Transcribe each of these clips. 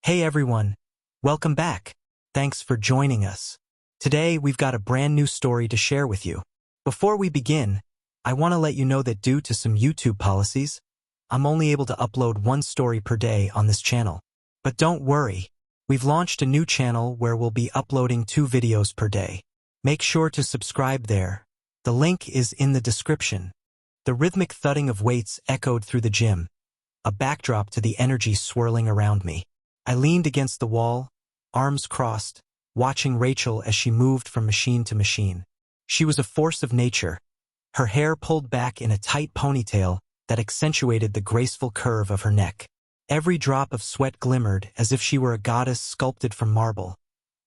Hey everyone, welcome back. Thanks for joining us. Today we've got a brand new story to share with you. Before we begin, I want to let you know that due to some YouTube policies, I'm only able to upload one story per day on this channel. But don't worry, we've launched a new channel where we'll be uploading 2 videos per day. Make sure to subscribe there. The link is in the description. The rhythmic thudding of weights echoed through the gym, a backdrop to the energy swirling around me. I leaned against the wall, arms crossed, watching Rachel as she moved from machine to machine. She was a force of nature, her hair pulled back in a tight ponytail that accentuated the graceful curve of her neck. Every drop of sweat glimmered as if she were a goddess sculpted from marble,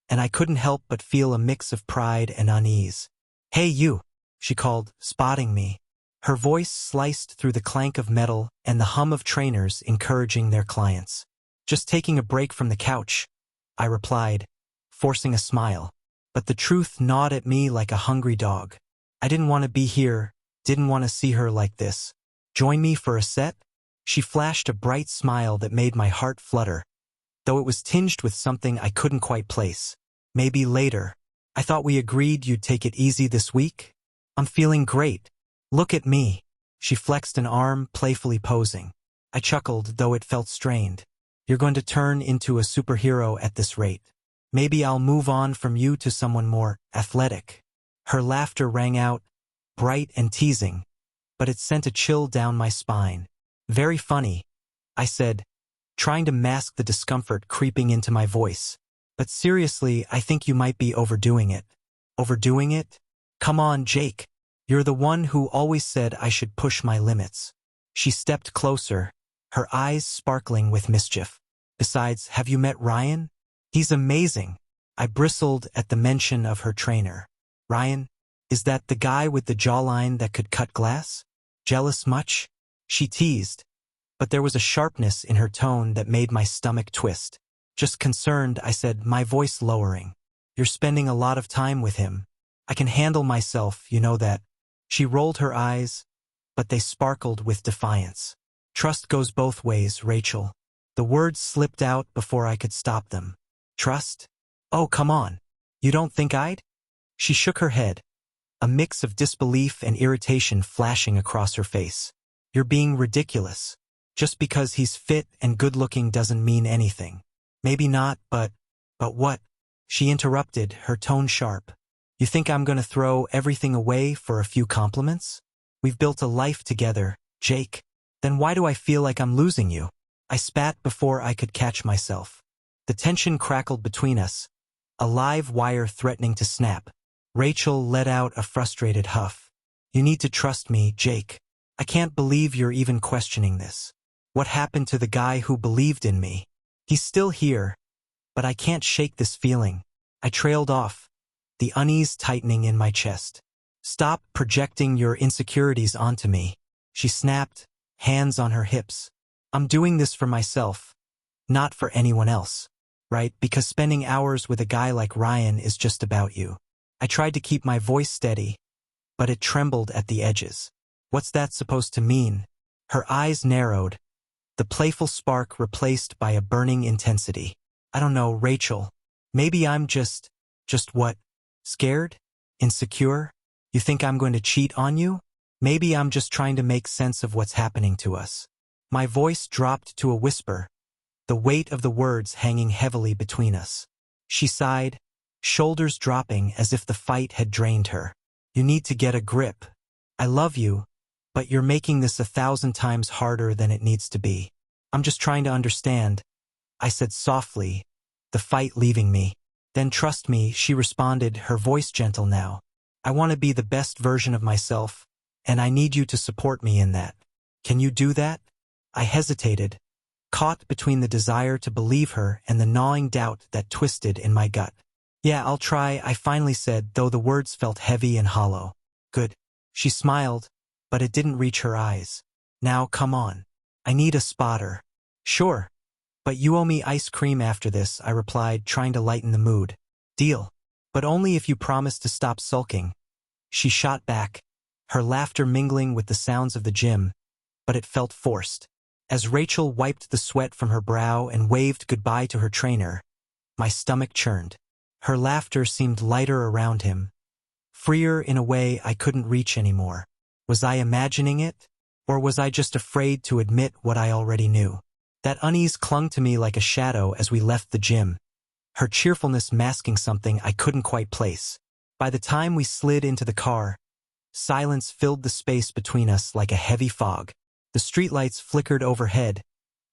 and I couldn't help but feel a mix of pride and unease. "Hey you," she called, spotting me. Her voice sliced through the clank of metal and the hum of trainers encouraging their clients. "Just taking a break from the couch," I replied, forcing a smile. But the truth gnawed at me like a hungry dog. I didn't want to be here, didn't want to see her like this. "Join me for a set?" She flashed a bright smile that made my heart flutter, though it was tinged with something I couldn't quite place. "Maybe later. I thought we agreed you'd take it easy this week?" "I'm feeling great. Look at me." She flexed an arm, playfully posing. I chuckled, though it felt strained. "You're going to turn into a superhero at this rate. Maybe I'll move on from you to someone more athletic." Her laughter rang out, bright and teasing, but it sent a chill down my spine. "Very funny," I said, trying to mask the discomfort creeping into my voice. "But seriously, I think you might be overdoing it." "Overdoing it? Come on, Jake. You're the one who always said I should push my limits." She stepped closer, her eyes sparkling with mischief. "Besides, have you met Ryan? He's amazing." I bristled at the mention of her trainer. "Ryan? Is that the guy with the jawline that could cut glass? Jealous much?" She teased, but there was a sharpness in her tone that made my stomach twist. "Just concerned," I said, my voice lowering. "You're spending a lot of time with him. I can handle myself, you know that." She rolled her eyes, but they sparkled with defiance. "Trust goes both ways, Rachel." The words slipped out before I could stop them. "Trust? Oh, come on. You don't think I'd?" She shook her head, a mix of disbelief and irritation flashing across her face. "You're being ridiculous. Just because he's fit and good-looking doesn't mean anything." "Maybe not, but what?" She interrupted, her tone sharp. "You think I'm going to throw everything away for a few compliments? We've built a life together, Jake. Then why do I feel like I'm losing you?" I spat before I could catch myself. The tension crackled between us, a live wire threatening to snap. Rachel let out a frustrated huff. "You need to trust me, Jake. I can't believe you're even questioning this. What happened to the guy who believed in me? He's still here, but I can't shake this feeling." I trailed off, the unease tightening in my chest. "Stop projecting your insecurities onto me," she snapped, hands on her hips. "I'm doing this for myself, not for anyone else, right? Because spending hours with a guy like Ryan is just about you." I tried to keep my voice steady, but it trembled at the edges. "What's that supposed to mean?" Her eyes narrowed, the playful spark replaced by a burning intensity. "I don't know, Rachel. Maybe I'm just what? Scared? Insecure? You think I'm going to cheat on you? Maybe I'm just trying to make sense of what's happening to us." My voice dropped to a whisper, the weight of the words hanging heavily between us. She sighed, shoulders dropping as if the fight had drained her. "You need to get a grip. I love you, but you're making this 1,000 times harder than it needs to be." "I'm just trying to understand," I said softly, the fight leaving me. "Then trust me," she responded, her voice gentle now. "I want to be the best version of myself, and I need you to support me in that. Can you do that?" I hesitated, caught between the desire to believe her and the gnawing doubt that twisted in my gut. "Yeah, I'll try," I finally said, though the words felt heavy and hollow. "Good." She smiled, but it didn't reach her eyes. "Now come on. I need a spotter." "Sure. But you owe me ice cream after this," I replied, trying to lighten the mood. "Deal. But only if you promise to stop sulking." She shot back, her laughter mingling with the sounds of the gym, but it felt forced. As Rachel wiped the sweat from her brow and waved goodbye to her trainer, my stomach churned. Her laughter seemed lighter around him, freer in a way I couldn't reach anymore. Was I imagining it? Or was I just afraid to admit what I already knew? That unease clung to me like a shadow as we left the gym, her cheerfulness masking something I couldn't quite place. By the time we slid into the car, silence filled the space between us like a heavy fog. The streetlights flickered overhead,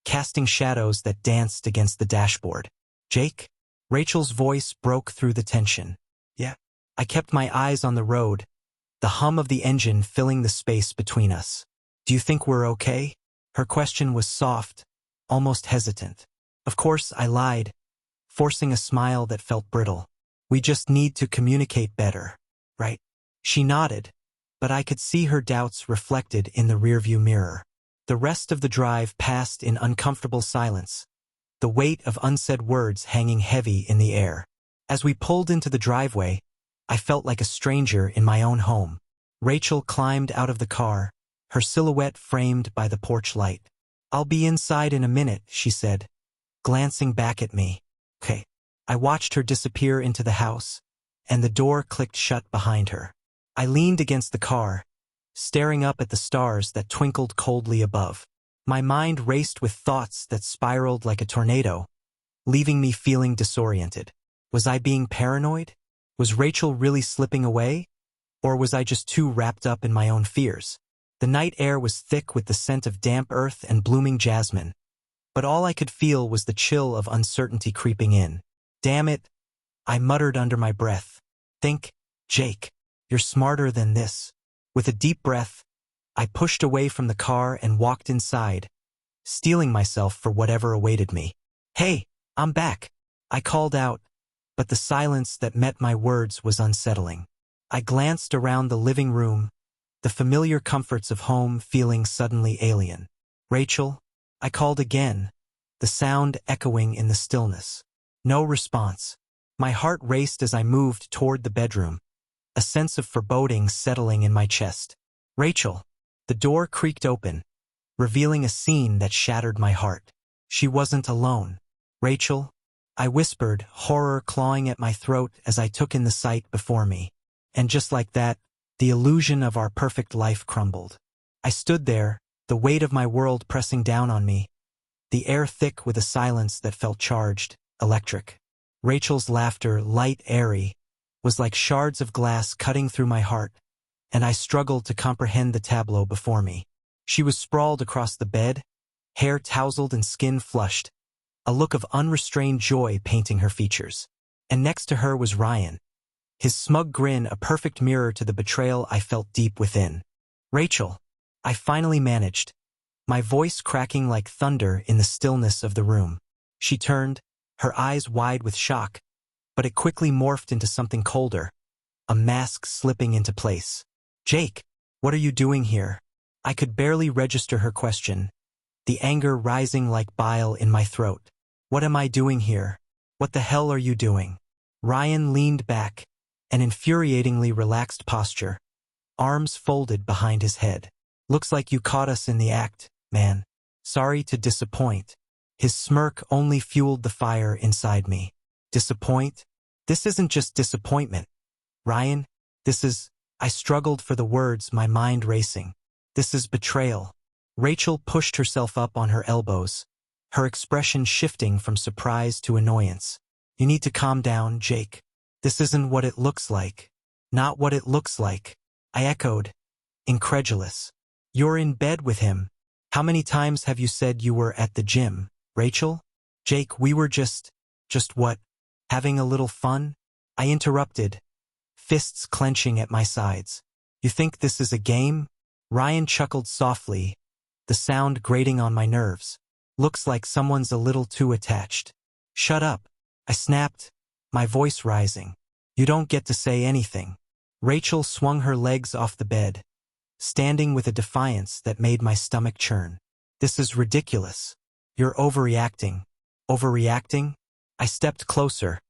casting shadows that danced against the dashboard. "Jake?" Rachel's voice broke through the tension. "Yeah." I kept my eyes on the road, the hum of the engine filling the space between us. "Do you think we're okay?" Her question was soft, almost hesitant. Of course, I lied, forcing a smile that felt brittle. "We just need to communicate better, right?" She nodded, but I could see her doubts reflected in the rearview mirror. The rest of the drive passed in uncomfortable silence, the weight of unsaid words hanging heavy in the air. As we pulled into the driveway, I felt like a stranger in my own home. Rachel climbed out of the car, her silhouette framed by the porch light. "I'll be inside in a minute," she said, glancing back at me. "Okay." I watched her disappear into the house, and the door clicked shut behind her. I leaned against the car, staring up at the stars that twinkled coldly above. My mind raced with thoughts that spiraled like a tornado, leaving me feeling disoriented. Was I being paranoid? Was Rachel really slipping away? Or was I just too wrapped up in my own fears? The night air was thick with the scent of damp earth and blooming jasmine, but all I could feel was the chill of uncertainty creeping in. "Damn it," I muttered under my breath. "Think, Jake. You're smarter than this." With a deep breath, I pushed away from the car and walked inside, steeling myself for whatever awaited me. "Hey, I'm back," I called out, but the silence that met my words was unsettling. I glanced around the living room, the familiar comforts of home feeling suddenly alien. "Rachel?" I called again, the sound echoing in the stillness. No response. My heart raced as I moved toward the bedroom, a sense of foreboding settling in my chest. "Rachel!" The door creaked open, revealing a scene that shattered my heart. She wasn't alone. "Rachel?" I whispered, horror clawing at my throat as I took in the sight before me. And just like that, the illusion of our perfect life crumbled. I stood there, the weight of my world pressing down on me, the air thick with a silence that felt charged, electric. Rachel's laughter, light, airy, was like shards of glass cutting through my heart, and I struggled to comprehend the tableau before me. She was sprawled across the bed, hair tousled and skin flushed, a look of unrestrained joy painting her features. And next to her was Ryan, his smug grin a perfect mirror to the betrayal I felt deep within. "Rachel," I finally managed, my voice cracking like thunder in the stillness of the room. She turned, her eyes wide with shock, but it quickly morphed into something colder, a mask slipping into place. "Jake, what are you doing here?" I could barely register her question, the anger rising like bile in my throat. "What am I doing here? What the hell are you doing?" Ryan leaned back, an infuriatingly relaxed posture, arms folded behind his head. "Looks like you caught us in the act, man. Sorry to disappoint." His smirk only fueled the fire inside me. "Disappoint? This isn't just disappointment, Ryan. This is—" I struggled for the words, my mind racing. "This is betrayal." Rachel pushed herself up on her elbows, her expression shifting from surprise to annoyance. "You need to calm down, Jake. This isn't what it looks like." "Not what it looks like," I echoed, incredulous. "You're in bed with him. How many times have you said you were at the gym, Rachel?" "Jake, we were just what? Having a little fun?" I interrupted, fists clenching at my sides. "You think this is a game?" Ryan chuckled softly, the sound grating on my nerves. "Looks like someone's a little too attached." "Shut up," I snapped, my voice rising. "You don't get to say anything." Rachel swung her legs off the bed, standing with a defiance that made my stomach churn. "This is ridiculous. You're overreacting." "Overreacting?" I stepped closer,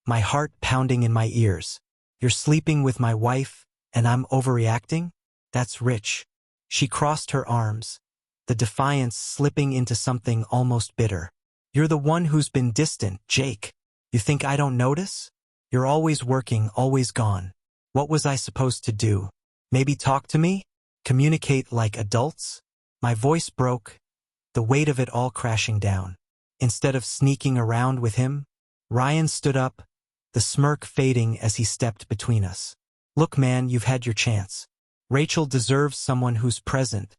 my heart pounding in my ears. "You're sleeping with my wife, and I'm overreacting? That's rich." She crossed her arms, the defiance slipping into something almost bitter. You're the one who's been distant, Jake. You think I don't notice? You're always working, always gone. What was I supposed to do? Maybe talk to me? Communicate like adults? My voice broke, the weight of it all crashing down. Instead of sneaking around with him, Ryan stood up, the smirk fading as he stepped between us. Look, man, you've had your chance. Rachel deserves someone who's present,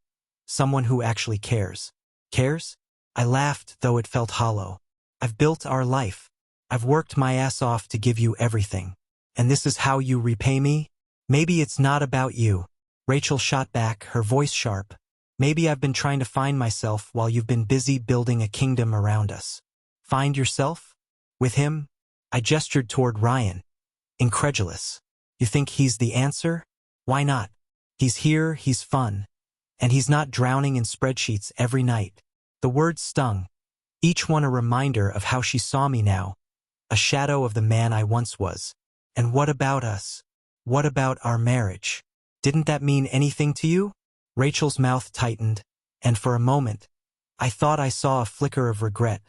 someone who actually cares. Cares? I laughed, though it felt hollow. I've built our life. I've worked my ass off to give you everything. And this is how you repay me? Maybe it's not about you. Rachel shot back, her voice sharp. Maybe I've been trying to find myself while you've been busy building a kingdom around us. Find yourself? With him? I gestured toward Ryan, incredulous. You think he's the answer? Why not? He's here, he's fun. And he's not drowning in spreadsheets every night. The words stung, each one a reminder of how she saw me now, a shadow of the man I once was. And what about us? What about our marriage? Didn't that mean anything to you? Rachel's mouth tightened, and for a moment, I thought I saw a flicker of regret,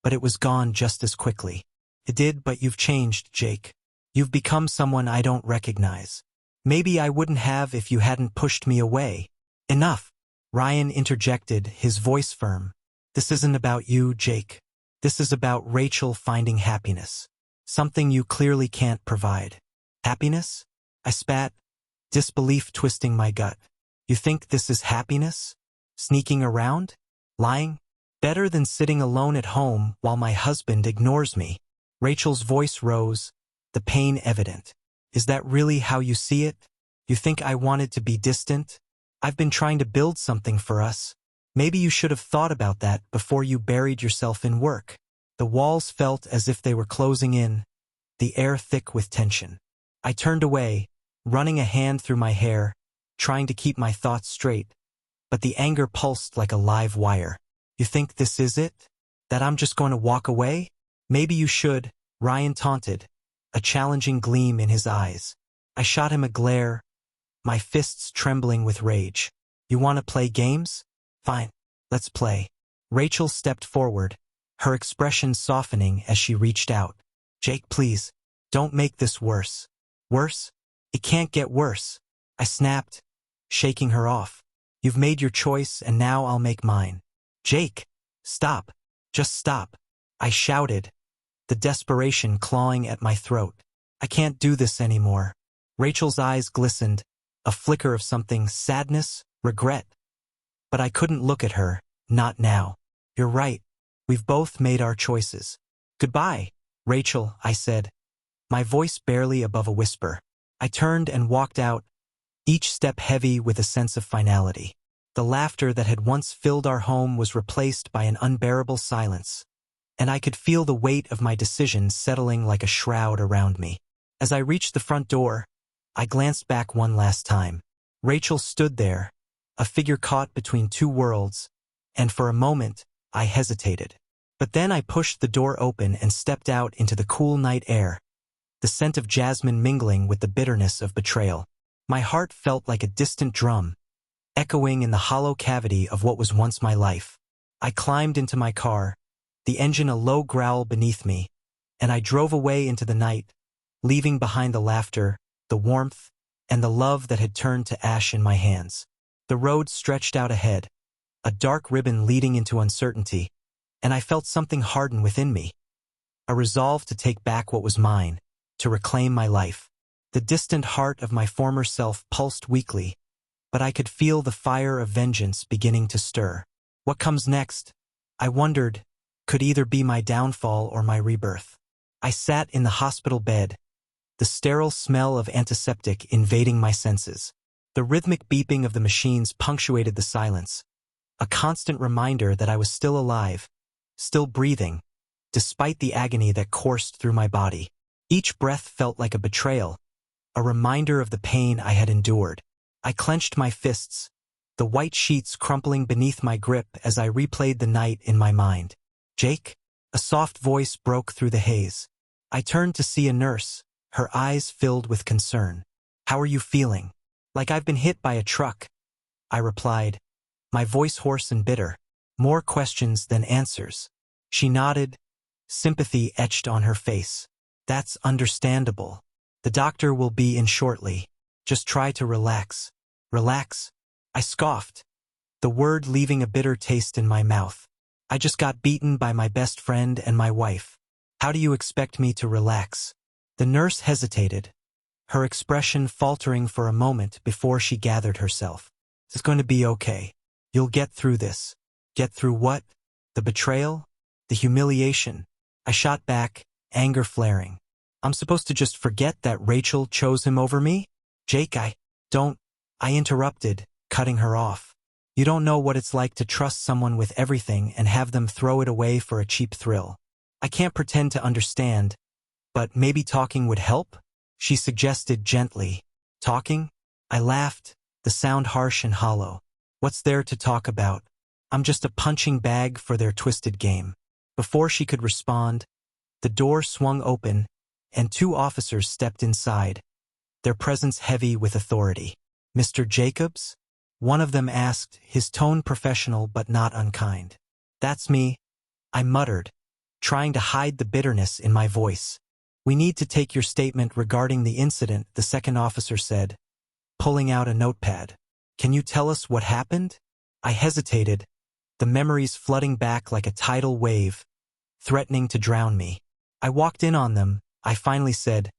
but it was gone just as quickly. It did, but you've changed, Jake. You've become someone I don't recognize. Maybe I wouldn't have if you hadn't pushed me away. Enough. Ryan interjected, his voice firm. This isn't about you, Jake. This is about Rachel finding happiness. Something you clearly can't provide. Happiness? I spat, disbelief twisting my gut. You think this is happiness? Sneaking around? Lying? Better than sitting alone at home while my husband ignores me. Rachel's voice rose, the pain evident. Is that really how you see it? You think I wanted to be distant? I've been trying to build something for us. Maybe you should have thought about that before you buried yourself in work. The walls felt as if they were closing in, the air thick with tension. I turned away, running a hand through my hair, trying to keep my thoughts straight, but the anger pulsed like a live wire. You think this is it? That I'm just going to walk away? Maybe you should, Ryan taunted, a challenging gleam in his eyes. I shot him a glare, my fists trembling with rage. You want to play games? Fine, let's play. Rachel stepped forward, her expression softening as she reached out. Jake, please, don't make this worse. Worse? It can't get worse. I snapped, shaking her off. You've made your choice and now I'll make mine. Jake, stop. Just stop. I shouted, the desperation clawing at my throat. I can't do this anymore. Rachel's eyes glistened, a flicker of something, sadness, regret. But I couldn't look at her, not now. You're right. We've both made our choices. Goodbye, Rachel, I said, my voice barely above a whisper. I turned and walked out, each step heavy with a sense of finality. The laughter that had once filled our home was replaced by an unbearable silence, and I could feel the weight of my decision settling like a shroud around me. As I reached the front door, I glanced back one last time. Rachel stood there, a figure caught between two worlds, and for a moment, I hesitated. But then I pushed the door open and stepped out into the cool night air, the scent of jasmine mingling with the bitterness of betrayal. My heart felt like a distant drum, echoing in the hollow cavity of what was once my life. I climbed into my car, the engine a low growl beneath me, and I drove away into the night, leaving behind the laughter, the warmth, and the love that had turned to ash in my hands. The road stretched out ahead, a dark ribbon leading into uncertainty, and I felt something harden within me, a resolve to take back what was mine, to reclaim my life. The distant heart of my former self pulsed weakly, but I could feel the fire of vengeance beginning to stir. What comes next, I wondered, could either be my downfall or my rebirth. I sat in the hospital bed, the sterile smell of antiseptic invading my senses. The rhythmic beeping of the machines punctuated the silence, a constant reminder that I was still alive, still breathing, despite the agony that coursed through my body. Each breath felt like a betrayal, a reminder of the pain I had endured. I clenched my fists, the white sheets crumpling beneath my grip as I replayed the night in my mind. Jake? A soft voice broke through the haze. I turned to see a nurse, her eyes filled with concern. How are you feeling? Like I've been hit by a truck, I replied, my voice hoarse and bitter. More questions than answers. She nodded, sympathy etched on her face. That's understandable. The doctor will be in shortly. Just try to relax. Relax? I scoffed, the word leaving a bitter taste in my mouth. I just got beaten by my best friend and my wife. How do you expect me to relax? The nurse hesitated, her expression faltering for a moment before she gathered herself. It's going to be okay. You'll get through this. Get through what? The betrayal? The humiliation? I shot back, anger flaring. I'm supposed to just forget that Rachel chose him over me? Jake, I interrupted, cutting her off. You don't know what it's like to trust someone with everything and have them throw it away for a cheap thrill. I can't pretend to understand, but maybe talking would help? She suggested gently. Talking? I laughed, the sound harsh and hollow. What's there to talk about? I'm just a punching bag for their twisted game. Before she could respond, the door swung open, and 2 officers stepped inside, their presence heavy with authority. Mr. Jacobs? One of them asked, his tone professional but not unkind. That's me, I muttered, trying to hide the bitterness in my voice. We need to take your statement regarding the incident, the second officer said, pulling out a notepad. Can you tell us what happened? I hesitated, the memories flooding back like a tidal wave, threatening to drown me. I walked in on them, I finally said,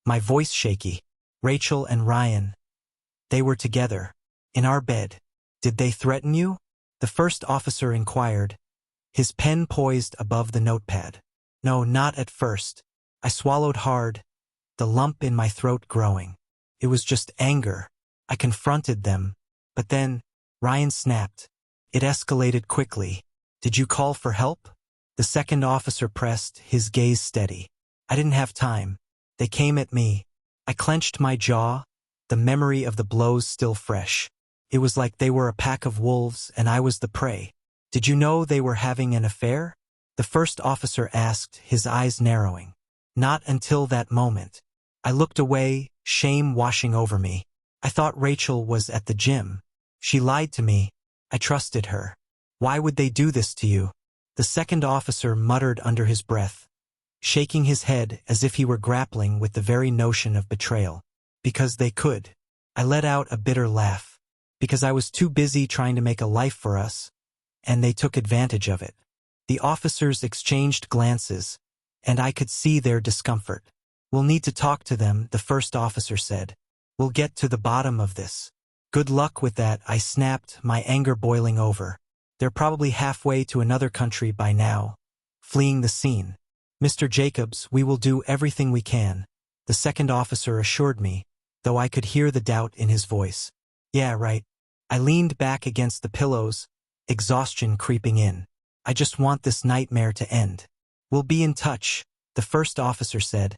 my voice shaky. Rachel and Ryan. They were together. In our bed. Did they threaten you? The first officer inquired, his pen poised above the notepad. No, not at first. I swallowed hard, the lump in my throat growing. It was just anger. I confronted them. But then, Ryan snapped. It escalated quickly. Did you call for help? The second officer pressed, his gaze steady. I didn't have time. They came at me. I clenched my jaw, the memory of the blows still fresh. It was like they were a pack of wolves and I was the prey. Did you know they were having an affair? The first officer asked, his eyes narrowing. Not until that moment. I looked away, shame washing over me. I thought Rachel was at the gym. She lied to me. I trusted her. Why would they do this to you? The second officer muttered under his breath, shaking his head as if he were grappling with the very notion of betrayal. Because they could. I let out a bitter laugh. Because I was too busy trying to make a life for us, and they took advantage of it. The officers exchanged glances, and I could see their discomfort. We'll need to talk to them, the first officer said. We'll get to the bottom of this. Good luck with that, I snapped, my anger boiling over. They're probably halfway to another country by now, fleeing the scene. Mr. Jacobs, we will do everything we can, the second officer assured me, though I could hear the doubt in his voice. Yeah, right. I leaned back against the pillows, exhaustion creeping in. I just want this nightmare to end. We'll be in touch, the first officer said,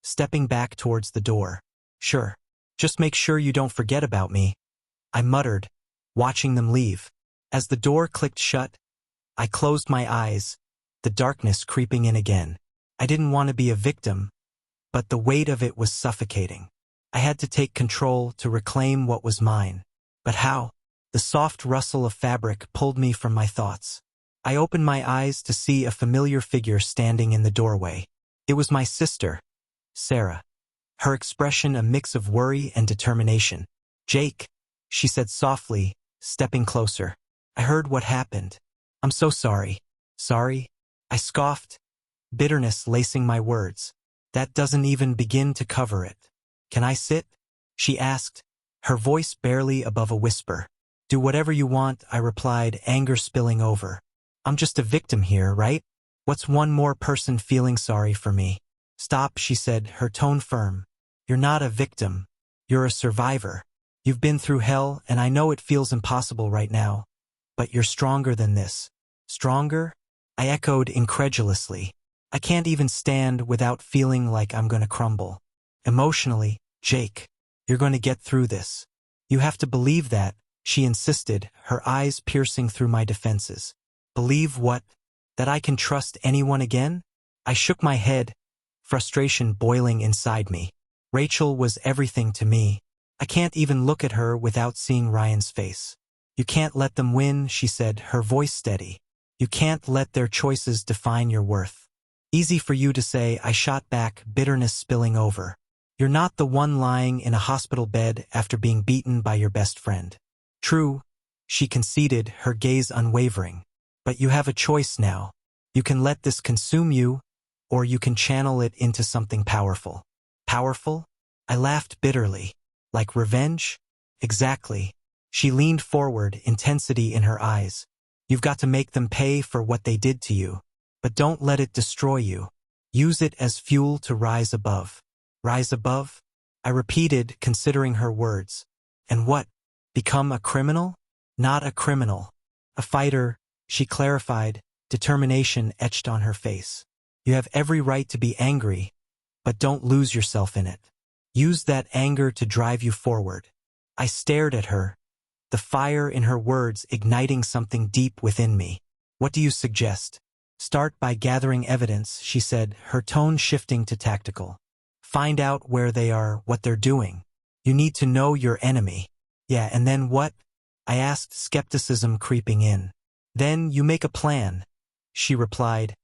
stepping back towards the door. Sure. Just make sure you don't forget about me. I muttered, watching them leave. As the door clicked shut, I closed my eyes, the darkness creeping in again. I didn't want to be a victim, but the weight of it was suffocating. I had to take control to reclaim what was mine. But how? The soft rustle of fabric pulled me from my thoughts. I opened my eyes to see a familiar figure standing in the doorway. It was my sister, Sarah. Her expression a mix of worry and determination. Jake, she said softly, stepping closer. I heard what happened. I'm so sorry. Sorry? I scoffed, bitterness lacing my words. That doesn't even begin to cover it. Can I sit? She asked, her voice barely above a whisper. Do whatever you want, I replied, anger spilling over. I'm just a victim here, right? What's one more person feeling sorry for me? Stop, she said, her tone firm. You're not a victim. You're a survivor. You've been through hell, and I know it feels impossible right now. But you're stronger than this. Stronger? I echoed incredulously. I can't even stand without feeling like I'm going to crumble. Emotionally, Jake, you're going to get through this. You have to believe that, she insisted, her eyes piercing through my defenses. Believe what? That I can trust anyone again? I shook my head, frustration boiling inside me. Rachel was everything to me. I can't even look at her without seeing Ryan's face. You can't let them win, she said, her voice steady. You can't let their choices define your worth. Easy for you to say, I shot back, bitterness spilling over. You're not the one lying in a hospital bed after being beaten by your best friend. True, she conceded, her gaze unwavering. But you have a choice now. You can let this consume you, or you can channel it into something powerful. Powerful? I laughed bitterly. Like revenge? Exactly. She leaned forward, intensity in her eyes. You've got to make them pay for what they did to you. But don't let it destroy you. Use it as fuel to rise above. Rise above? I repeated, considering her words. And what? Become a criminal? Not a criminal. A fighter, she clarified, determination etched on her face. You have every right to be angry, but don't lose yourself in it. Use that anger to drive you forward. I stared at her, the fire in her words igniting something deep within me. What do you suggest? Start by gathering evidence, she said, her tone shifting to tactical. Find out where they are, what they're doing. You need to know your enemy. Yeah, and then what? I asked, skepticism creeping in. Then you make a plan, she replied,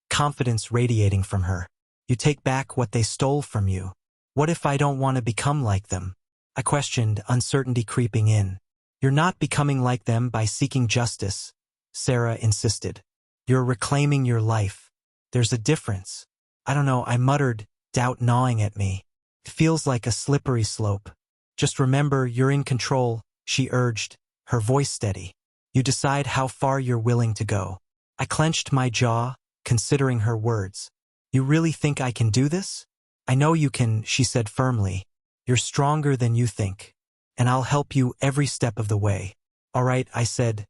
confidence radiating from her. You take back what they stole from you. What if I don't want to become like them? I questioned, uncertainty creeping in. You're not becoming like them by seeking justice, Sarah insisted. You're reclaiming your life. There's a difference. I don't know, I muttered, doubt gnawing at me. It feels like a slippery slope. Just remember, you're in control, she urged, her voice steady. You decide how far you're willing to go. I clenched my jaw, considering her words. You really think I can do this? I know you can, she said firmly. You're stronger than you think. And I'll help you every step of the way. All right, I said,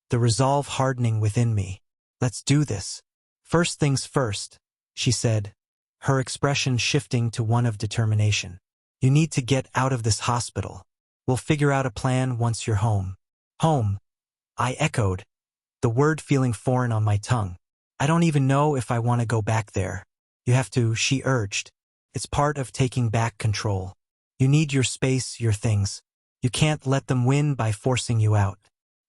the resolve hardening within me. Let's do this. First things first, she said, her expression shifting to one of determination. You need to get out of this hospital. We'll figure out a plan once you're home. Home, I echoed, the word feeling foreign on my tongue. I don't even know if I want to go back there. You have to, she urged. It's part of taking back control. You need your space, your things. You can't let them win by forcing you out.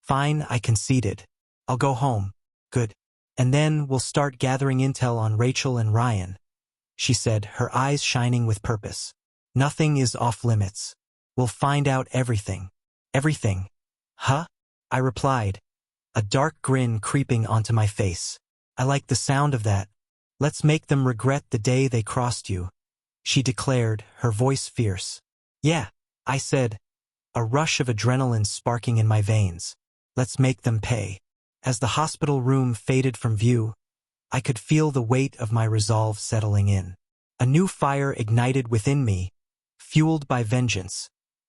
Fine, I conceded. I'll go home. Good. And then we'll start gathering intel on Rachel and Ryan, she said, her eyes shining with purpose. Nothing is off limits. We'll find out everything. Everything. Huh? I replied, a dark grin creeping onto my face. I like the sound of that. Let's make them regret the day they crossed you, she declared, her voice fierce. Yeah, I said, a rush of adrenaline sparking in my veins. Let's make them pay. As the hospital room faded from view, I could feel the weight of my resolve settling in. A new fire ignited within me, fueled by vengeance,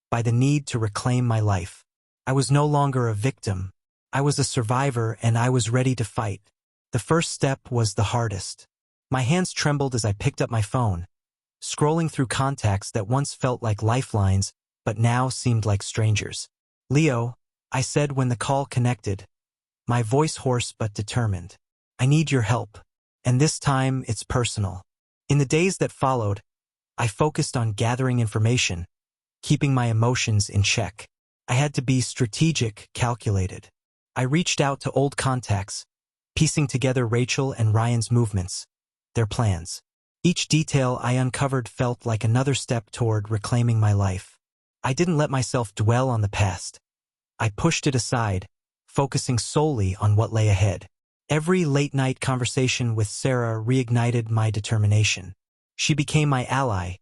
by the need to reclaim my life. I was no longer a victim. I was a survivor, and I was ready to fight. The first step was the hardest. My hands trembled as I picked up my phone, scrolling through contacts that once felt like lifelines, but now seemed like strangers. Leo, I said when the call connected, my voice hoarse but determined. I need your help. And this time, it's personal. In the days that followed, I focused on gathering information, keeping my emotions in check. I had to be strategic, calculated. I reached out to old contacts, piecing together Rachel and Ryan's movements, their plans. Each detail I uncovered felt like another step toward reclaiming my life. I didn't let myself dwell on the past. I pushed it aside, focusing solely on what lay ahead. Every late-night conversation with Sarah reignited my determination. She became my ally,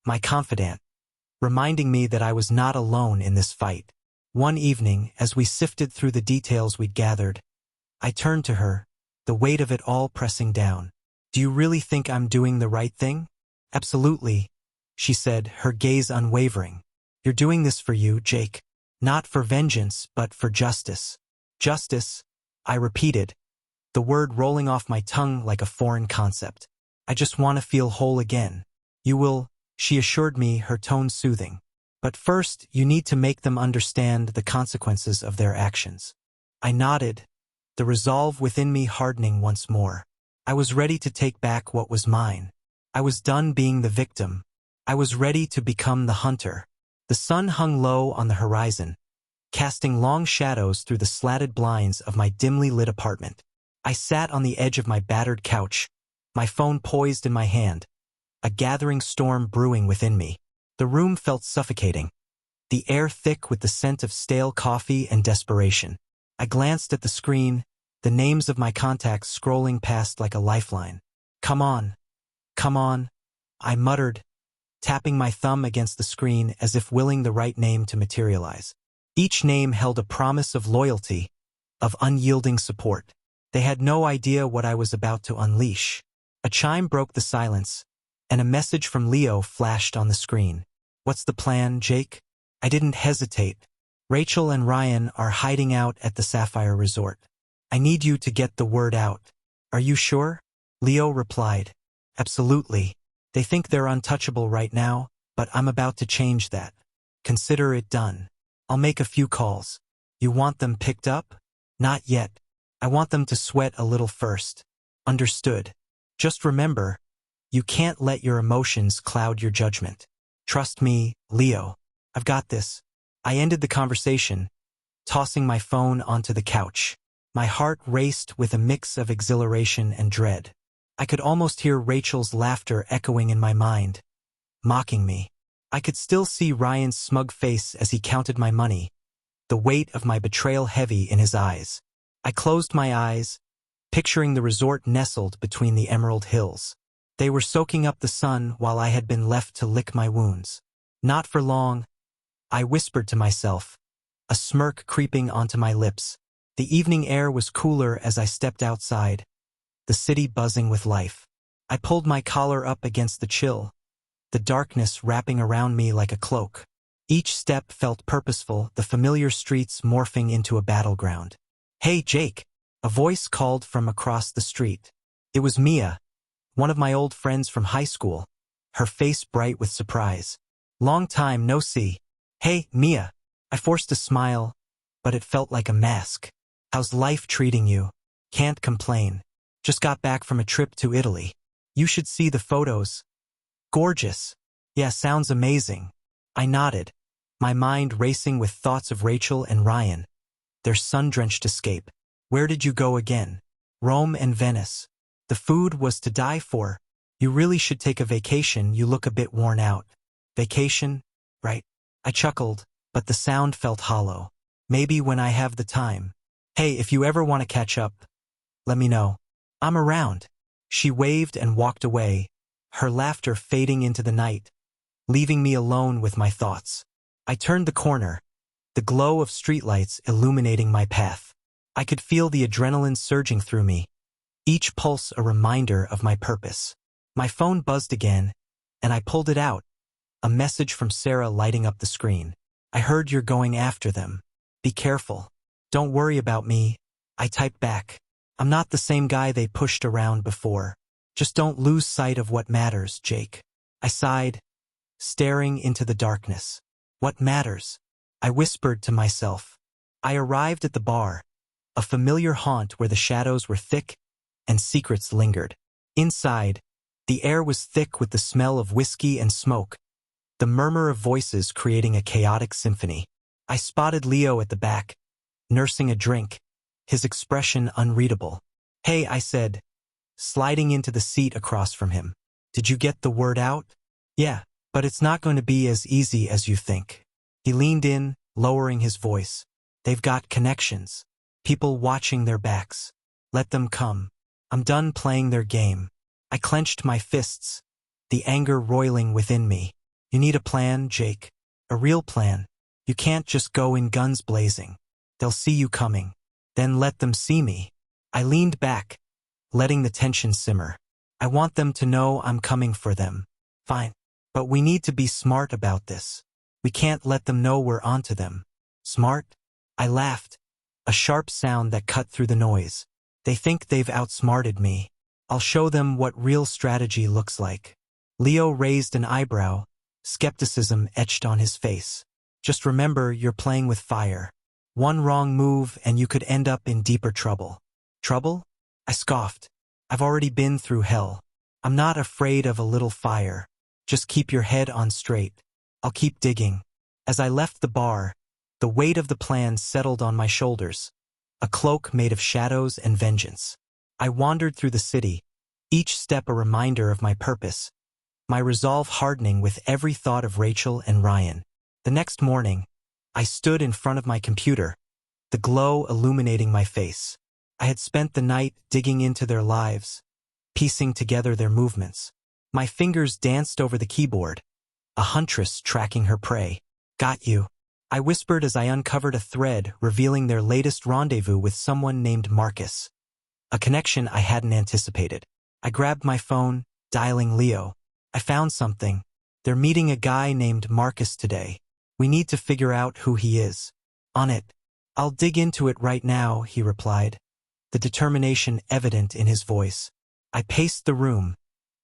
my confidant, reminding me that I was not alone in this fight. One evening, as we sifted through the details we'd gathered, I turned to her, the weight of it all pressing down. Do you really think I'm doing the right thing? Absolutely, she said, her gaze unwavering. You're doing this for you, Jake. Not for vengeance, but for justice. Justice, I repeated, the word rolling off my tongue like a foreign concept. I just want to feel whole again. You will, she assured me, her tone soothing. But first, you need to make them understand the consequences of their actions. I nodded, the resolve within me hardening once more. I was ready to take back what was mine. I was done being the victim. I was ready to become the hunter. The sun hung low on the horizon, casting long shadows through the slatted blinds of my dimly lit apartment. I sat on the edge of my battered couch, my phone poised in my hand, a gathering storm brewing within me. The room felt suffocating, the air thick with the scent of stale coffee and desperation. I glanced at the screen, the names of my contacts scrolling past like a lifeline. Come on, I muttered, tapping my thumb against the screen as if willing the right name to materialize. Each name held a promise of loyalty, of unyielding support. They had no idea what I was about to unleash. A chime broke the silence, and a message from Leo flashed on the screen. What's the plan, Jake? I didn't hesitate. Rachel and Ryan are hiding out at the Sapphire Resort. I need you to get the word out. Are you sure? Leo replied. Absolutely. They think they're untouchable right now, but I'm about to change that. Consider it done. I'll make a few calls. You want them picked up? Not yet. I want them to sweat a little first. Understood. Just remember, you can't let your emotions cloud your judgment. Trust me, Leo. I've got this. I ended the conversation, tossing my phone onto the couch. My heart raced with a mix of exhilaration and dread. I could almost hear Rachel's laughter echoing in my mind, mocking me. I could still see Ryan's smug face as he counted my money, the weight of my betrayal heavy in his eyes. I closed my eyes, picturing the resort nestled between the emerald hills. They were soaking up the sun while I had been left to lick my wounds. Not for long, I whispered to myself, a smirk creeping onto my lips. The evening air was cooler as I stepped outside, the city buzzing with life. I pulled my collar up against the chill, the darkness wrapping around me like a cloak. Each step felt purposeful, the familiar streets morphing into a battleground. Hey, Jake! A voice called from across the street. It was Mia, one of my old friends from high school, her face bright with surprise. Long time no see. Hey, Mia. I forced a smile, but it felt like a mask. How's life treating you? Can't complain. Just got back from a trip to Italy. You should see the photos. Gorgeous. Yeah, sounds amazing. I nodded, my mind racing with thoughts of Rachel and Ryan, their sun-drenched escape. Where did you go again? Rome and Venice. The food was to die for. You really should take a vacation, you look a bit worn out. Vacation? Right. I chuckled, but the sound felt hollow. Maybe when I have the time. Hey, if you ever want to catch up, let me know. I'm around. She waved and walked away, her laughter fading into the night, leaving me alone with my thoughts. I turned the corner, the glow of streetlights illuminating my path. I could feel the adrenaline surging through me, each pulse a reminder of my purpose. My phone buzzed again, and I pulled it out, a message from Sarah lighting up the screen. I heard you're going after them. Be careful. Don't worry about me, I typed back. I'm not the same guy they pushed around before. Just don't lose sight of what matters, Jake. I sighed, staring into the darkness. What matters? I whispered to myself. I arrived at the bar, a familiar haunt where the shadows were thick and secrets lingered. Inside, the air was thick with the smell of whiskey and smoke, the murmur of voices creating a chaotic symphony. I spotted Leo at the back, nursing a drink, his expression unreadable. Hey, I said, sliding into the seat across from him. Did you get the word out? Yeah, but it's not going to be as easy as you think. He leaned in, lowering his voice. They've got connections. People watching their backs. Let them come. I'm done playing their game. I clenched my fists, the anger roiling within me. You need a plan, Jake. A real plan. You can't just go in guns blazing. They'll see you coming. Then let them see me. I leaned back, letting the tension simmer. I want them to know I'm coming for them. Fine. But we need to be smart about this. We can't let them know we're onto them. Smart? I laughed, a sharp sound that cut through the noise. They think they've outsmarted me. I'll show them what real strategy looks like. Leo raised an eyebrow, skepticism etched on his face. Just remember, you're playing with fire. One wrong move and you could end up in deeper trouble. Trouble? I scoffed. I've already been through hell. I'm not afraid of a little fire. Just keep your head on straight. I'll keep digging. As I left the bar, The weight of the plan settled on my shoulders, a cloak made of shadows and vengeance. I wandered through the city, each step a reminder of my purpose, my resolve hardening with every thought of Rachel and Ryan. The next morning, I stood in front of my computer, the glow illuminating my face. I had spent the night digging into their lives, piecing together their movements. My fingers danced over the keyboard, a huntress tracking her prey. "Got you," I whispered as I uncovered a thread revealing their latest rendezvous with someone named Marcus, a connection I hadn't anticipated. I grabbed my phone, dialing Leo. "I found something. They're meeting a guy named Marcus today. We need to figure out who he is." "On it. I'll dig into it right now," he replied, the determination evident in his voice. I paced the room,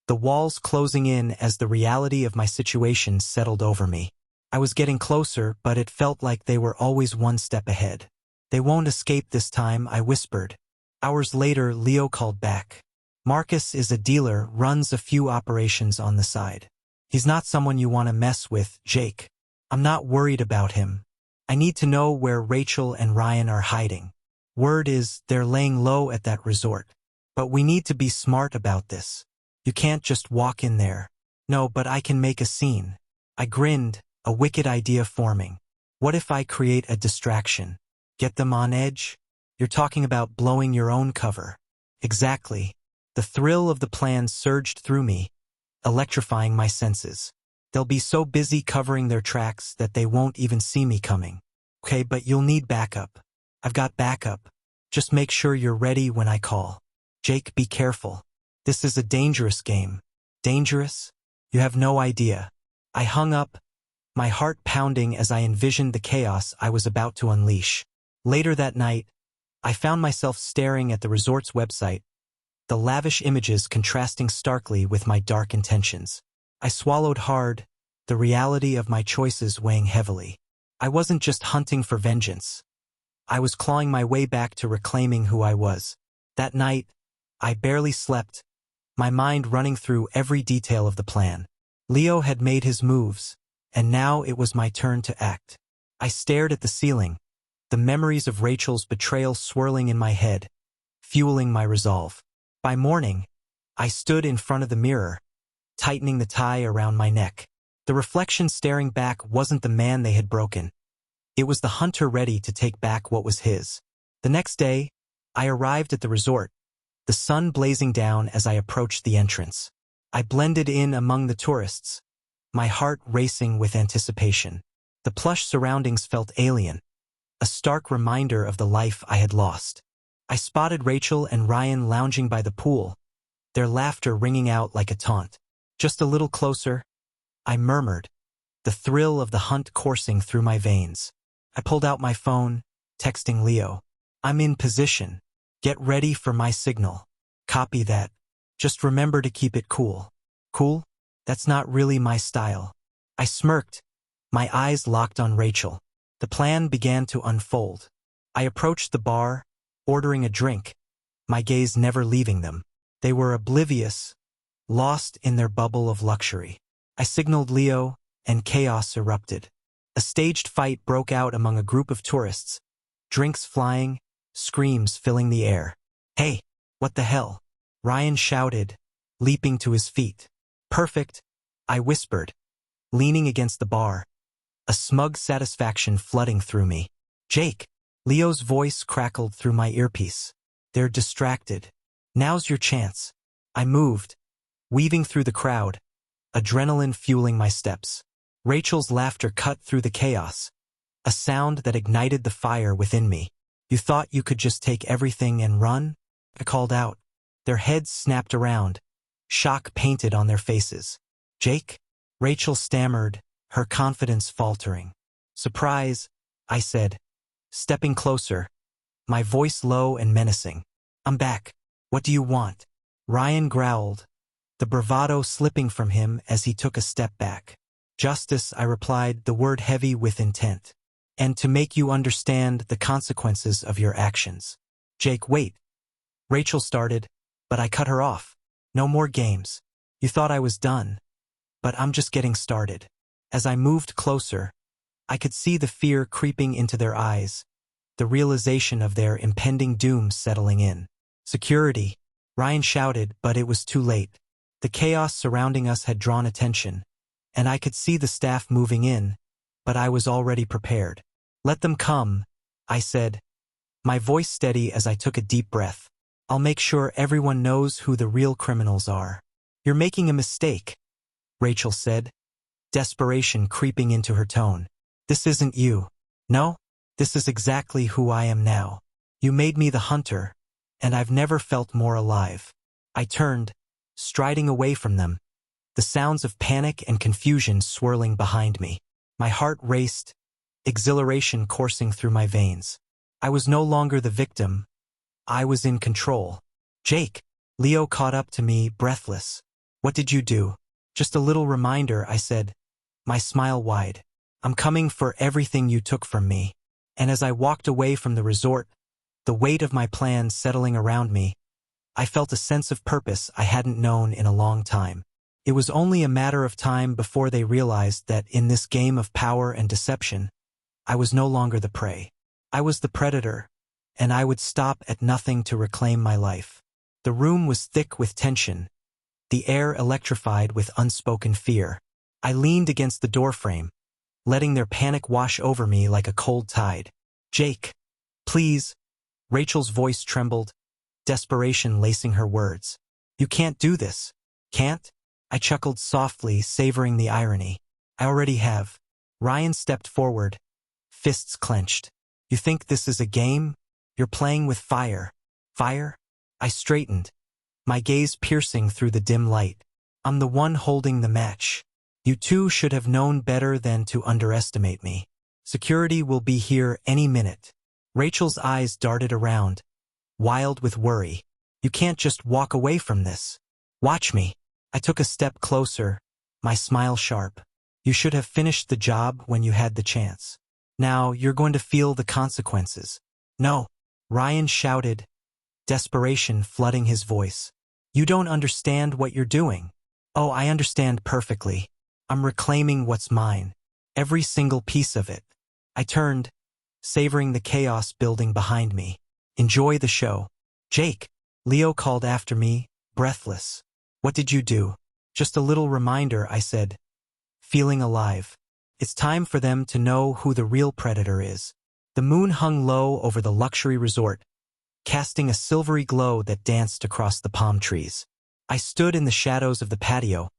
the walls closing in as the reality of my situation settled over me. I was getting closer, but it felt like they were always one step ahead. "They won't escape this time," I whispered. Hours later, Leo called back. "Marcus is a dealer, runs a few operations on the side. He's not someone you want to mess with, Jake. I'm not worried about him. I need to know where Rachel and Ryan are hiding. Word is they're laying low at that resort. But we need to be smart about this. You can't just walk in there." "No, but I can make a scene." I grinned, a wicked idea forming. "What if I create a distraction? Get them on edge?" "You're talking about blowing your own cover." "Exactly." The thrill of the plan surged through me, electrifying my senses. "They'll be so busy covering their tracks that they won't even see me coming." "Okay, but you'll need backup." "I've got backup. Just make sure you're ready when I call." "Jake, be careful. This is a dangerous game." "Dangerous? You have no idea." I hung up, my heart pounding as I envisioned the chaos I was about to unleash. Later that night, I found myself staring at the resort's website, the lavish images contrasting starkly with my dark intentions. I swallowed hard, the reality of my choices weighing heavily. I wasn't just hunting for vengeance. I was clawing my way back to reclaiming who I was. That night, I barely slept, my mind running through every detail of the plan. Leo had made his moves, and now it was my turn to act. I stared at the ceiling, the memories of Rachel's betrayal swirling in my head, fueling my resolve. By morning, I stood in front of the mirror, tightening the tie around my neck. The reflection staring back wasn't the man they had broken. It was the hunter ready to take back what was his. The next day, I arrived at the resort, the sun blazing down as I approached the entrance. I blended in among the tourists, my heart racing with anticipation. The plush surroundings felt alien, a stark reminder of the life I had lost. I spotted Rachel and Ryan lounging by the pool, their laughter ringing out like a taunt. "Just a little closer," I murmured, the thrill of the hunt coursing through my veins. I pulled out my phone, texting Leo. "I'm in position. Get ready for my signal." "Copy that. Just remember to keep it cool." "Cool? That's not really my style." I smirked, my eyes locked on Rachel. The plan began to unfold. I approached the bar, ordering a drink, my gaze never leaving them. They were oblivious, lost in their bubble of luxury. I signaled Leo, and chaos erupted. A staged fight broke out among a group of tourists, drinks flying, screams filling the air. "Hey, what the hell?" Ryan shouted, leaping to his feet. "Perfect," I whispered, leaning against the bar, a smug satisfaction flooding through me. "Jake," Leo's voice crackled through my earpiece. "They're distracted. Now's your chance." I moved, weaving through the crowd, adrenaline fueling my steps. Rachel's laughter cut through the chaos, a sound that ignited the fire within me. "You thought you could just take everything and run?" I called out. Their heads snapped around, shock painted on their faces. "Jake?" Rachel stammered, her confidence faltering. "Surprise," I said, stepping closer, my voice low and menacing. "I'm back. What do you want?" Ryan growled, the bravado slipping from him as he took a step back. "Justice," I replied, the word heavy with intent. "And to make you understand the consequences of your actions." "Jake, wait." Rachel started, but I cut her off. "No more games. You thought I was done. But I'm just getting started." As I moved closer, I could see the fear creeping into their eyes, the realization of their impending doom settling in. Security, Ryan shouted, but it was too late. The chaos surrounding us had drawn attention, and I could see the staff moving in, but I was already prepared. Let them come, I said, my voice steady as I took a deep breath. I'll make sure everyone knows who the real criminals are. You're making a mistake, Rachel said, desperation creeping into her tone. This isn't you. No, this is exactly who I am now. You made me the hunter, and I've never felt more alive. I turned, striding away from them, the sounds of panic and confusion swirling behind me. My heart raced, exhilaration coursing through my veins. I was no longer the victim. I was in control. Jake, Leo caught up to me, breathless. What did you do? Just a little reminder, I said, my smile wide. I'm coming for everything you took from me. And as I walked away from the resort, the weight of my plan settling around me, I felt a sense of purpose I hadn't known in a long time. It was only a matter of time before they realized that in this game of power and deception, I was no longer the prey. I was the predator, and I would stop at nothing to reclaim my life. The room was thick with tension, the air electrified with unspoken fear. I leaned against the doorframe, letting their panic wash over me like a cold tide. Jake, please. Rachel's voice trembled, desperation lacing her words. You can't do this. Can't? I chuckled softly, savoring the irony. I already have. Ryan stepped forward, fists clenched. You think this is a game? You're playing with fire. Fire? I straightened, my gaze piercing through the dim light. I'm the one holding the match. You two should have known better than to underestimate me. Security will be here any minute. Rachel's eyes darted around, wild with worry. You can't just walk away from this. Watch me. I took a step closer, my smile sharp. You should have finished the job when you had the chance. Now you're going to feel the consequences. No, Ryan shouted, desperation flooding his voice. You don't understand what you're doing. Oh, I understand perfectly. I'm reclaiming what's mine. Every single piece of it. I turned, savoring the chaos building behind me. Enjoy the show. Jake, Leo called after me, breathless. What did you do? Just a little reminder, I said, feeling alive. It's time for them to know who the real predator is. The moon hung low over the luxury resort, casting a silvery glow that danced across the palm trees. I stood in the shadows of the patio,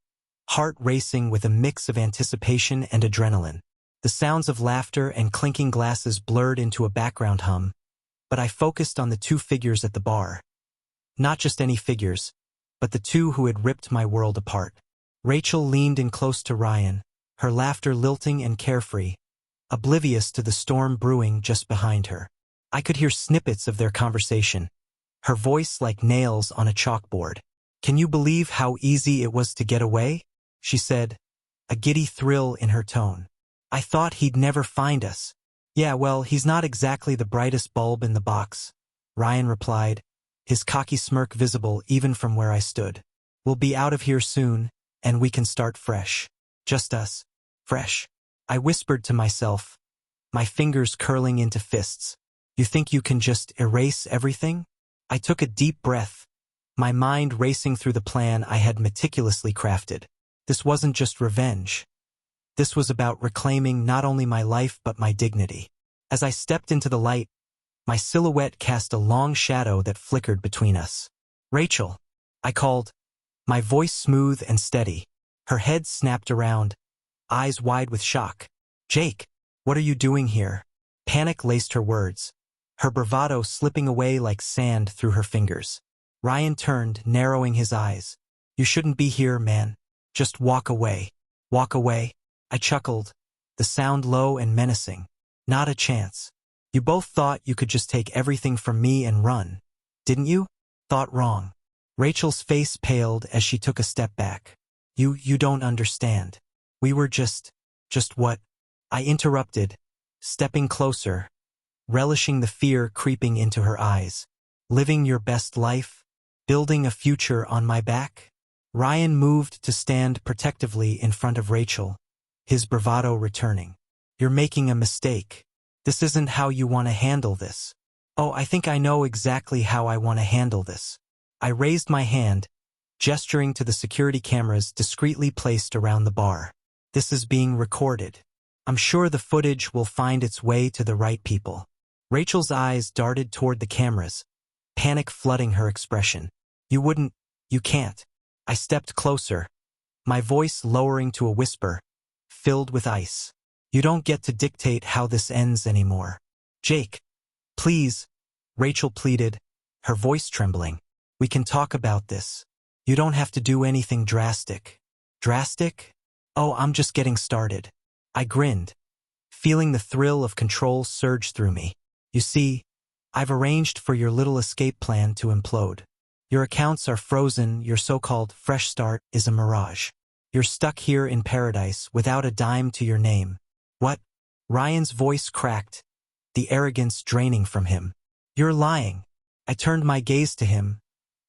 heart racing with a mix of anticipation and adrenaline. The sounds of laughter and clinking glasses blurred into a background hum, but I focused on the two figures at the bar. Not just any figures, but the two who had ripped my world apart. Rachel leaned in close to Ryan, her laughter lilting and carefree, oblivious to the storm brewing just behind her. I could hear snippets of their conversation, her voice like nails on a chalkboard. Can you believe how easy it was to get away? She said, a giddy thrill in her tone. I thought he'd never find us. Yeah, well, he's not exactly the brightest bulb in the box, Ryan replied, his cocky smirk visible even from where I stood. We'll be out of here soon, and we can start fresh. Just us. Fresh. I whispered to myself, my fingers curling into fists. You think you can just erase everything? I took a deep breath, my mind racing through the plan I had meticulously crafted. This wasn't just revenge. This was about reclaiming not only my life but my dignity. As I stepped into the light, my silhouette cast a long shadow that flickered between us. Rachel, I called, my voice smooth and steady. Her head snapped around, eyes wide with shock. Jake, what are you doing here? Panic laced her words, her bravado slipping away like sand through her fingers. Ryan turned, narrowing his eyes. You shouldn't be here, man. Just walk away. Walk away. I chuckled, the sound low and menacing. Not a chance. You both thought you could just take everything from me and run, didn't you? Thought wrong. Rachel's face paled as she took a step back. You don't understand. We were just what? I interrupted, stepping closer, relishing the fear creeping into her eyes. Living your best life? Building a future on my back? Ryan moved to stand protectively in front of Rachel, his bravado returning. You're making a mistake. This isn't how you want to handle this. Oh, I think I know exactly how I want to handle this. I raised my hand, gesturing to the security cameras discreetly placed around the bar. This is being recorded. I'm sure the footage will find its way to the right people. Rachel's eyes darted toward the cameras, panic flooding her expression. You can't. I stepped closer, my voice lowering to a whisper, filled with ice. You don't get to dictate how this ends anymore. Jake, please, Rachel pleaded, her voice trembling. We can talk about this. You don't have to do anything drastic. Drastic? Oh, I'm just getting started. I grinned, feeling the thrill of control surge through me. You see, I've arranged for your little escape plan to implode. Your accounts are frozen, your so-called fresh start is a mirage. You're stuck here in paradise without a dime to your name. What? Ryan's voice cracked, the arrogance draining from him. You're lying. I turned my gaze to him,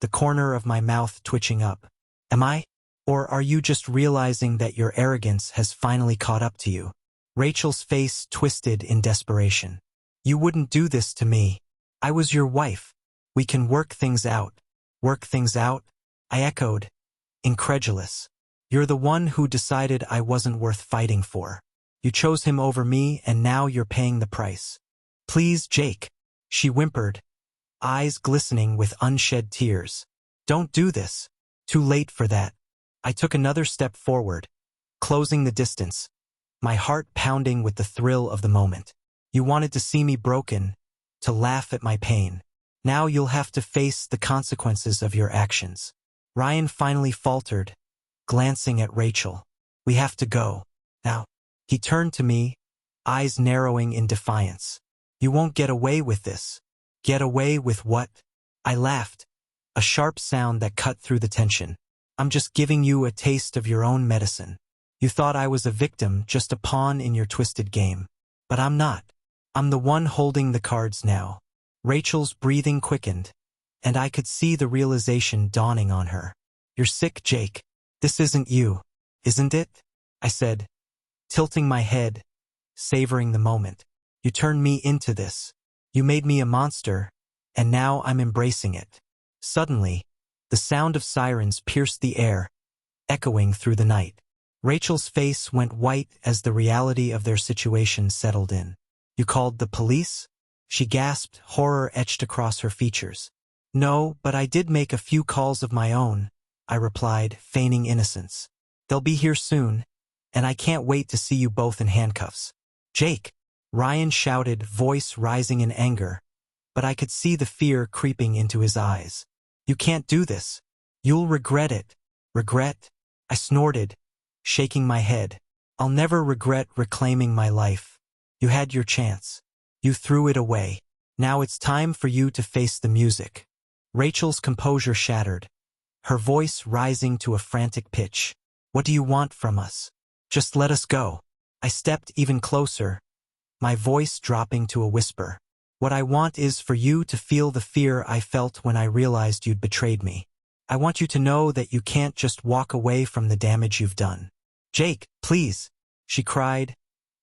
the corner of my mouth twitching up. Am I? Or are you just realizing that your arrogance has finally caught up to you? Rachel's face twisted in desperation. You wouldn't do this to me. I was your wife. We can work things out. Work things out? I echoed, incredulous. You're the one who decided I wasn't worth fighting for. You chose him over me and now you're paying the price. Please, Jake, she whimpered, eyes glistening with unshed tears. Don't do this. Too late for that. I took another step forward, closing the distance, my heart pounding with the thrill of the moment. You wanted to see me broken, to laugh at my pain. Now you'll have to face the consequences of your actions. Ryan finally faltered, glancing at Rachel. We have to go. Now. He turned to me, eyes narrowing in defiance. You won't get away with this. Get away with what? I laughed, a sharp sound that cut through the tension. I'm just giving you a taste of your own medicine. You thought I was a victim, just a pawn in your twisted game. But I'm not. I'm the one holding the cards now. Rachel's breathing quickened, and I could see the realization dawning on her. You're sick, Jake. This isn't you, isn't it? I said, tilting my head, savoring the moment. You turned me into this. You made me a monster, and now I'm embracing it. Suddenly, the sound of sirens pierced the air, echoing through the night. Rachel's face went white as the reality of their situation settled in. You called the police? She gasped, horror etched across her features. No, but I did make a few calls of my own, I replied, feigning innocence. They'll be here soon, and I can't wait to see you both in handcuffs. Jake, Ryan shouted, voice rising in anger, but I could see the fear creeping into his eyes. You can't do this. You'll regret it. Regret? I snorted, shaking my head. I'll never regret reclaiming my life. You had your chance. You threw it away. Now it's time for you to face the music. Rachel's composure shattered, her voice rising to a frantic pitch. What do you want from us? Just let us go. I stepped even closer, my voice dropping to a whisper. What I want is for you to feel the fear I felt when I realized you'd betrayed me. I want you to know that you can't just walk away from the damage you've done. Jake, please, she cried,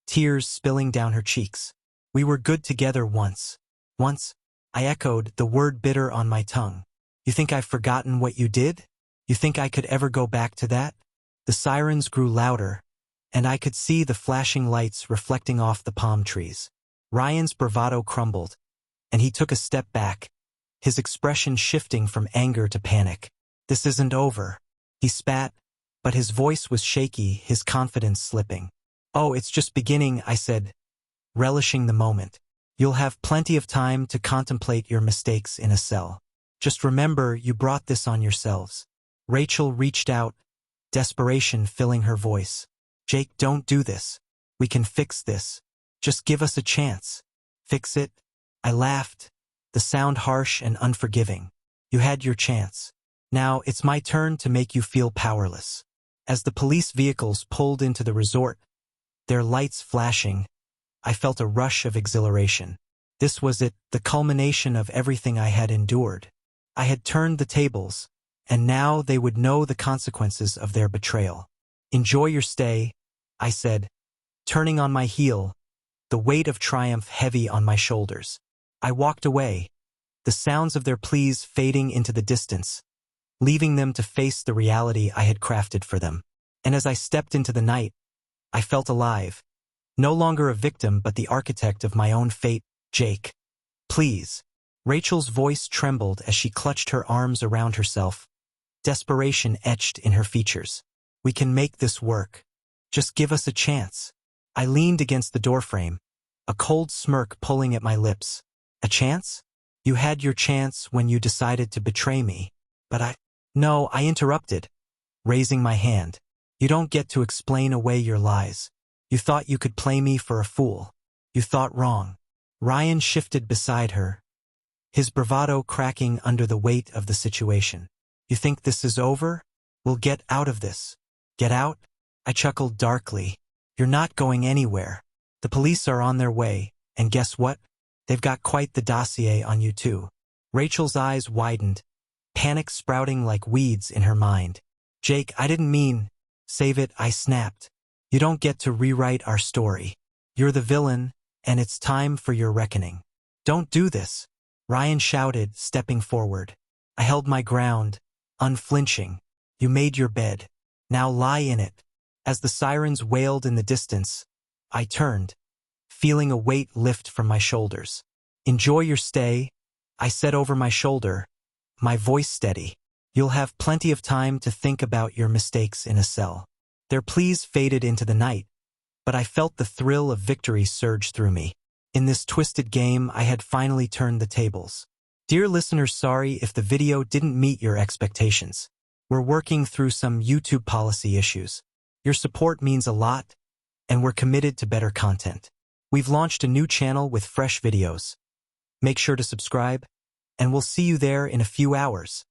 tears spilling down her cheeks. We were good together once. Once? I echoed, the word bitter on my tongue. You think I've forgotten what you did? You think I could ever go back to that? The sirens grew louder, and I could see the flashing lights reflecting off the palm trees. Ryan's bravado crumbled, and he took a step back, his expression shifting from anger to panic. This isn't over. He spat, but his voice was shaky, his confidence slipping. Oh, it's just beginning, I said, relishing the moment. You'll have plenty of time to contemplate your mistakes in a cell. Just remember you brought this on yourselves. Rachel reached out, desperation filling her voice. Jake, don't do this. We can fix this. Just give us a chance. Fix it? I laughed, the sound harsh and unforgiving. You had your chance. Now it's my turn to make you feel powerless. As the police vehicles pulled into the resort, their lights flashing, I felt a rush of exhilaration. This was it, the culmination of everything I had endured. I had turned the tables, and now they would know the consequences of their betrayal. Enjoy your stay, I said, Turning on my heel, the weight of triumph heavy on my shoulders. I walked away, the sounds of their pleas fading into the distance, leaving them to face the reality I had crafted for them. And as I stepped into the night, I felt alive, no longer a victim but the architect of my own fate. Jake, please. Rachel's voice trembled as she clutched her arms around herself, desperation etched in her features. We can make this work. Just give us a chance. I leaned against the doorframe, a cold smirk pulling at my lips. A chance? You had your chance when you decided to betray me, but No, I interrupted, raising my hand. You don't get to explain away your lies. You thought you could play me for a fool. You thought wrong. Ryan shifted beside her, his bravado cracking under the weight of the situation. You think this is over? We'll get out of this. Get out? I chuckled darkly. You're not going anywhere. The police are on their way, and guess what? They've got quite the dossier on you too. Rachel's eyes widened, panic sprouting like weeds in her mind. Jake, I didn't mean. Save it, I snapped. You don't get to rewrite our story. You're the villain, and it's time for your reckoning. Don't do this, Ryan shouted, stepping forward. I held my ground, unflinching. You made your bed. Now lie in it. As the sirens wailed in the distance, I turned, feeling a weight lift from my shoulders. Enjoy your stay, I said over my shoulder, my voice steady. You'll have plenty of time to think about your mistakes in a cell. Their pleas faded into the night, but I felt the thrill of victory surge through me. In this twisted game, I had finally turned the tables. Dear listeners, sorry if the video didn't meet your expectations. We're working through some YouTube policy issues. Your support means a lot, and we're committed to better content. We've launched a new channel with fresh videos. Make sure to subscribe, and we'll see you there in a few hours.